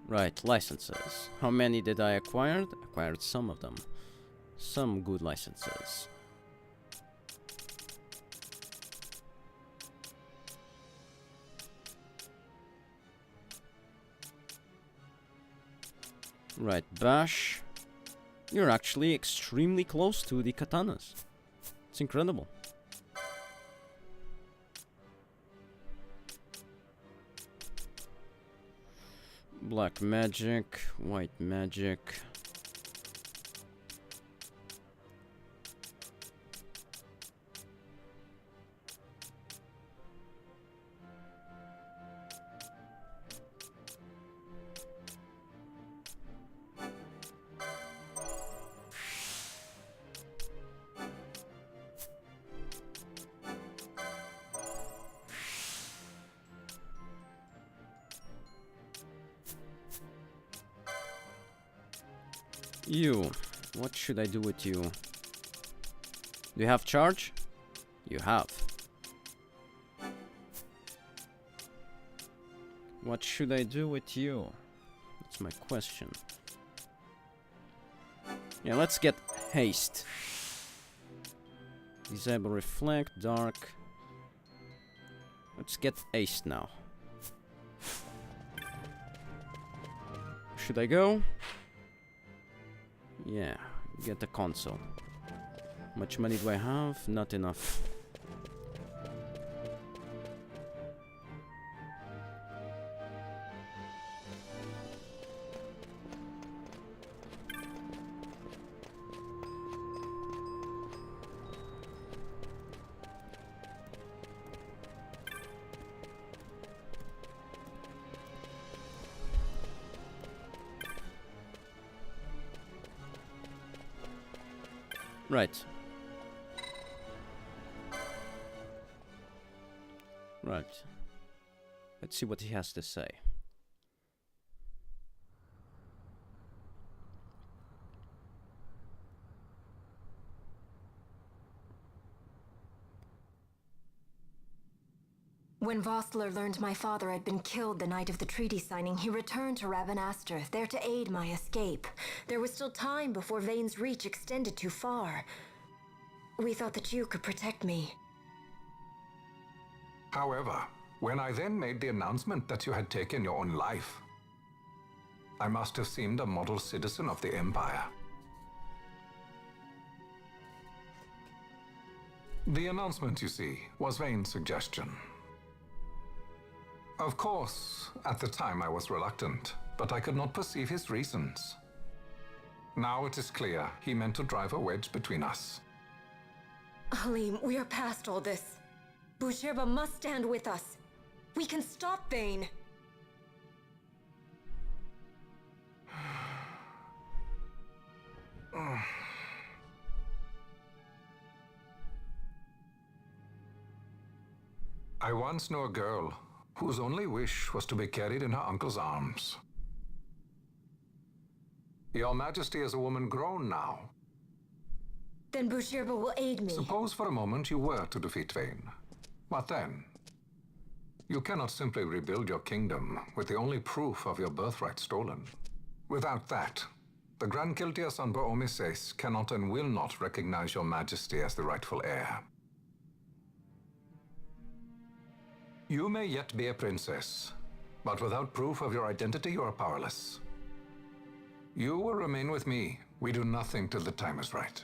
Right, licenses. How many did I acquire? Acquired some of them. Some good licenses. Right, Bash. You're actually extremely close to the katanas. It's incredible. Black magic, white magic. You. What should I do with you? Do you have charge? You have. What should I do with you? That's my question. Yeah, let's get haste. Disable reflect, dark. Let's get haste now. Should I go? Yeah, get the console. How much money do I have? Not enough. Right. Right. Let's see what he has to say. When Vossler learned my father had been killed the night of the treaty signing, he returned to Ravenastre, there to aid my escape. There was still time before Vane's reach extended too far. We thought that you could protect me. However, when I then made the announcement that you had taken your own life, I must have seemed a model citizen of the Empire. The announcement, you see, was Vane's suggestion. Of course, at the time I was reluctant, but I could not perceive his reasons. Now it is clear he meant to drive a wedge between us. Halim, we are past all this. Boucherba must stand with us. We can stop Vane. I once knew a girl whose only wish was to be carried in her uncle's arms. Your Majesty is a woman grown now. Then Boucherba will aid me. Suppose for a moment you were to defeat Vane. What then? You cannot simply rebuild your kingdom with the only proof of your birthright stolen. Without that, the Grand Kiltias on Omises cannot and will not recognize your Majesty as the rightful heir. You may yet be a princess, but without proof of your identity, you are powerless. You will remain with me. We do nothing till the time is right.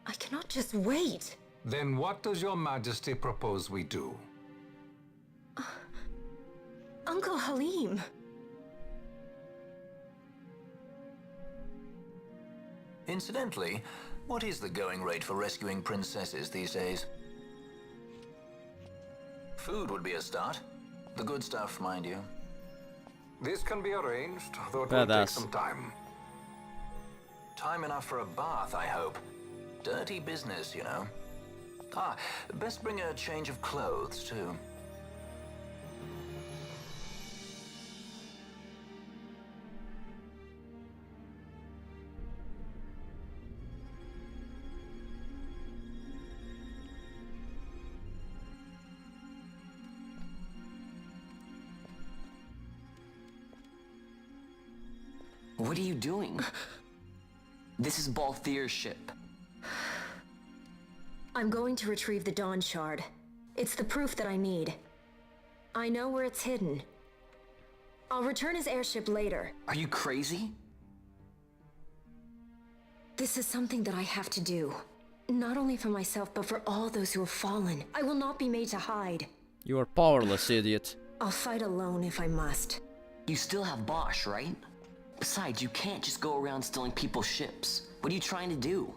I cannot just wait. Then what does your Majesty propose we do? Uncle Halim. Incidentally, what is the going rate for rescuing princesses these days? Food would be a start. The good stuff, mind you. This can be arranged, though it will take some time. Time enough for a bath, I hope. Dirty business, you know. Ah, best bring a change of clothes, too. What are you doing? This is Balthier's ship. I'm going to retrieve the Dawn Shard. It's the proof that I need. I know where it's hidden. I'll return his airship later. Are you crazy? This is something that I have to do. Not only for myself, but for all those who have fallen. I will not be made to hide. You are powerless, idiot. I'll fight alone if I must. You still have Bosch, right? Besides, you can't just go around stealing people's ships. What are you trying to do?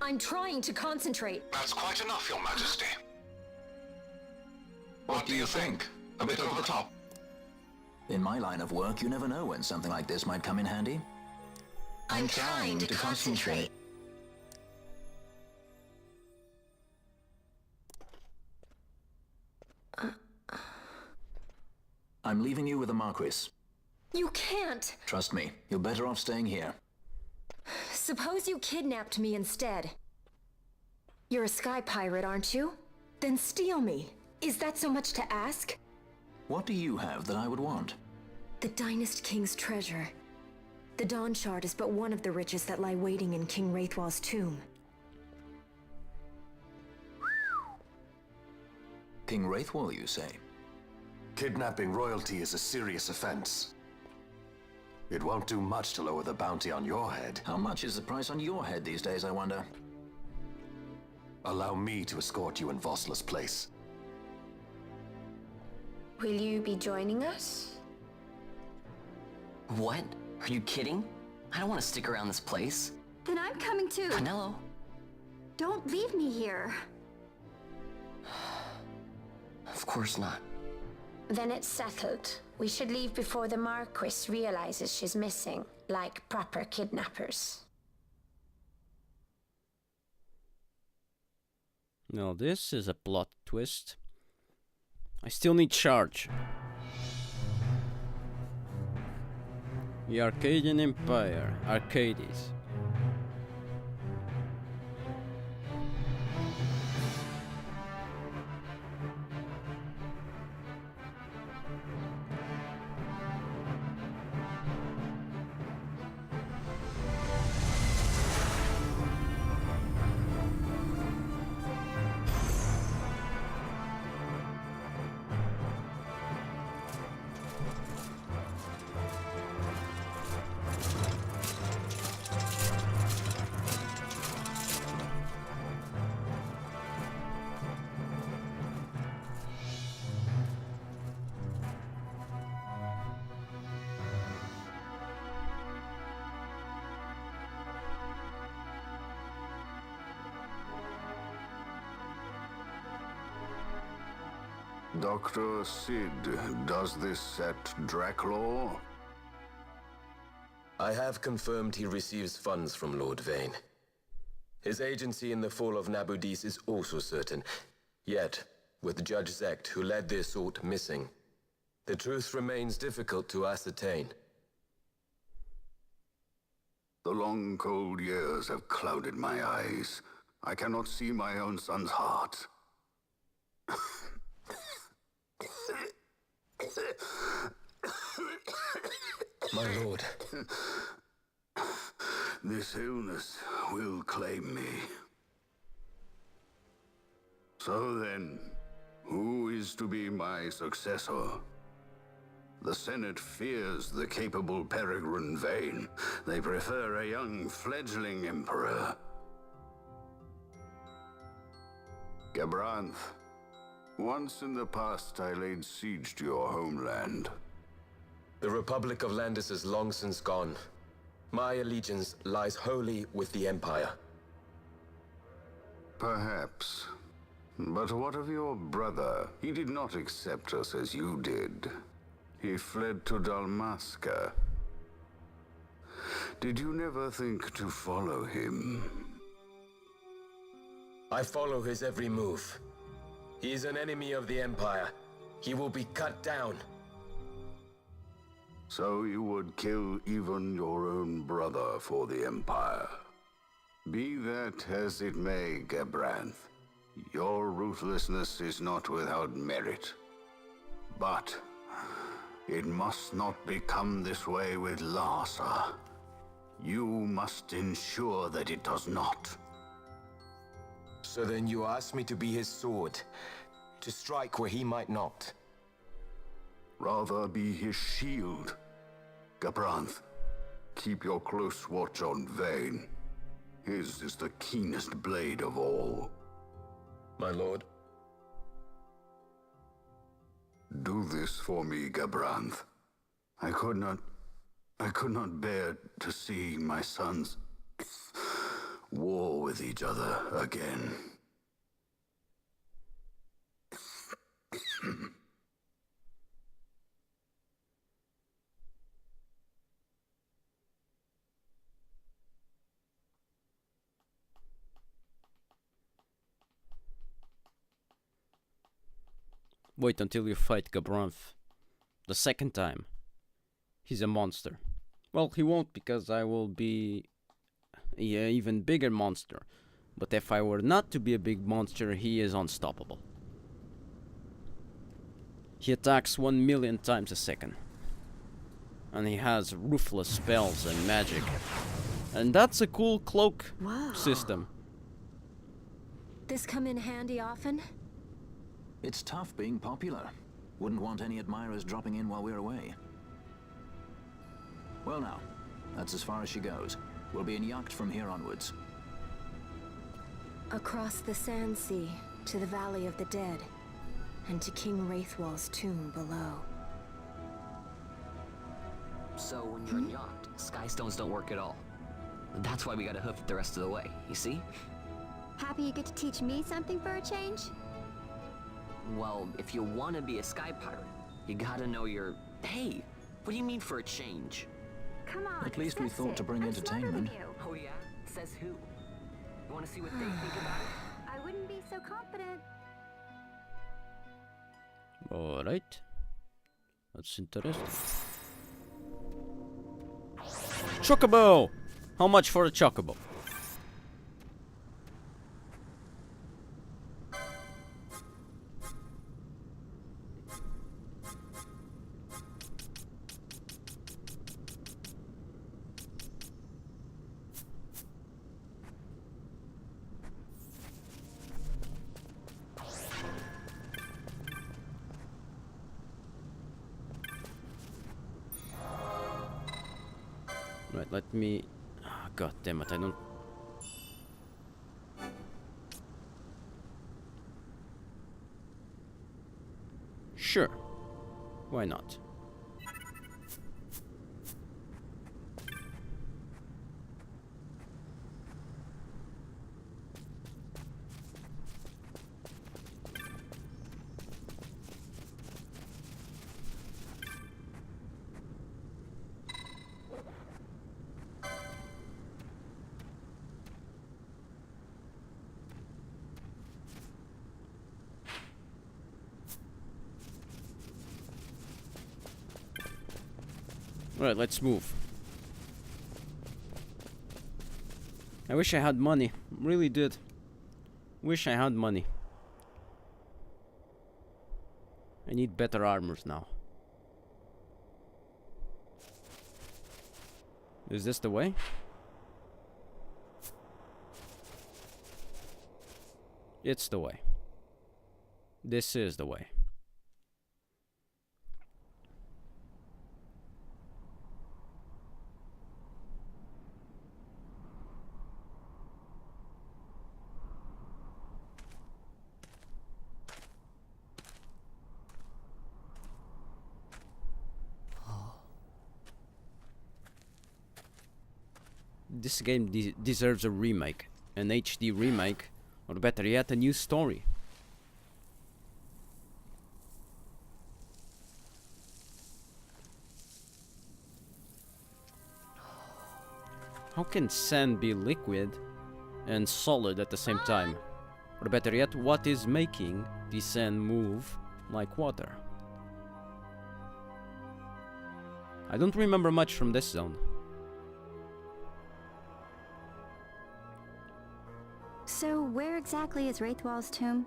I'm trying to concentrate. That's quite enough, Your Majesty. What do you think? A bit over the top? In my line of work, you never know when something like this might come in handy. I'm trying to concentrate. I'm leaving you with the Marquis. You can't! Trust me, you're better off staying here. Suppose you kidnapped me instead. You're a sky pirate, aren't you? Then steal me. Is that so much to ask? What do you have that I would want? The Dynast King's treasure. The Dawn Shard is but one of the riches that lie waiting in King Wraithwall's tomb. King Wraithwall, you say? Kidnapping royalty is a serious offense. It won't do much to lower the bounty on your head. How much is the price on your head these days, I wonder? Allow me to escort you in Vosla's place. Will you be joining us? What? Are you kidding? I don't want to stick around this place. Then I'm coming too. Canelo? Don't leave me here. Of course not. Then it's settled. We should leave before the Marquis realizes she's missing, like proper kidnappers. Now this is a plot twist. I still need charge. The Arcadian Empire, Arcades. Dr. Sid, does this set Draclaw? I have confirmed he receives funds from Lord Vane. His agency in the fall of Nabudis is also certain. Yet, with Judge Zect, who led the assault, missing, the truth remains difficult to ascertain. The long, cold years have clouded my eyes. I cannot see my own son's heart. My lord. This illness will claim me. So then, who is to be my successor? The Senate fears the capable Peregrine Vane. They prefer a young fledgling emperor. Gabranth, once in the past I laid siege to your homeland. The Republic of Landis is long since gone. My allegiance lies wholly with the Empire. Perhaps. But what of your brother? He did not accept us as you did. He fled to Dalmasca. Did you never think to follow him? I follow his every move. He is an enemy of the Empire. He will be cut down. So you would kill even your own brother for the Empire. Be that as it may, Gabranth, your ruthlessness is not without merit. But It must not become this way with Larsa. You must ensure that it does not. So then you ask me to be his sword, to strike where he might not. Rather be his shield. Gabranth, keep your close watch on Vayne. His is the keenest blade of all. My lord. Do this for me, Gabranth. I could not bear to see my sons war with each other again. Wait until you fight Gabranth. The second time. He's a monster. Well, he won't, because I will be an even bigger monster. But if I were not to be a big monster, he is unstoppable. He attacks 1,000,000 times a second. And he has ruthless spells and magic. And that's a cool cloak system. This come in handy often? It's tough being popular. Wouldn't want any admirers dropping in while we're away. Well now, that's as far as she goes. We'll be in yacht from here onwards. Across the Sandsea, to the Valley of the Dead, and to King Wraithwall's tomb below. So when you're in yacht, skystones don't work at all. That's why we gotta hoof it the rest of the way, you see? Happy you get to teach me something for a change? Well, if you want to be a sky pirate, you gotta know your... Hey, what do you mean for a change? Come on, At least we discuss thought it. to bring I'm smarter than entertainment. you. Oh yeah? Says who? You want to see what they think about it? I wouldn't be so confident. Alright. That's interesting. Chocobo! How much for a chocobo? Right, let me... Oh, God damn it, I don't... Sure. Why not? Alright, let's move. I wish I had money. Really did. Wish I had money. I need better armors now. Is this the way? It's the way. This is the way. This game deserves a remake. An HD remake. Or better yet, a new story. How can sand be liquid and solid at the same time? Or better yet, what is making the sand move like water? I don't remember much from this zone. So, where exactly is Wraithwall's tomb?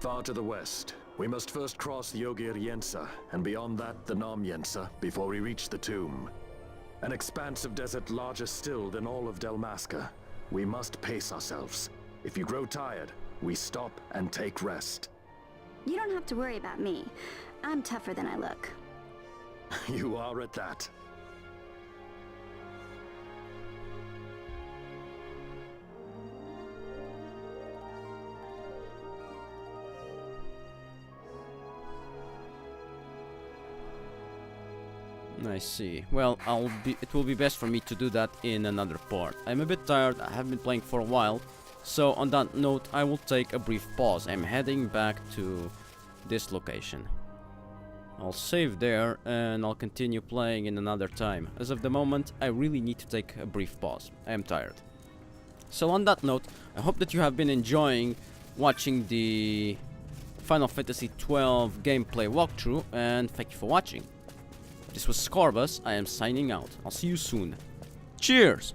Far to the west. We must first cross the Yogir Yensa, and beyond that the Nam Yensa, before we reach the tomb. An expanse of desert larger still than all of Delmasca. We must pace ourselves. If you grow tired, we stop and take rest. You don't have to worry about me. I'm tougher than I look. You are at that. I see. Well, it will be best for me to do that in another part. I'm a bit tired, I have been playing for a while. So on that note, I will take a brief pause. I'm heading back to this location. I'll save there and I'll continue playing in another time. As of the moment, I really need to take a brief pause. I am tired. So on that note, I hope that you have been enjoying watching the Final Fantasy XII gameplay walkthrough, and thank you for watching. This was Scorbus, I am signing out. I'll see you soon. Cheers!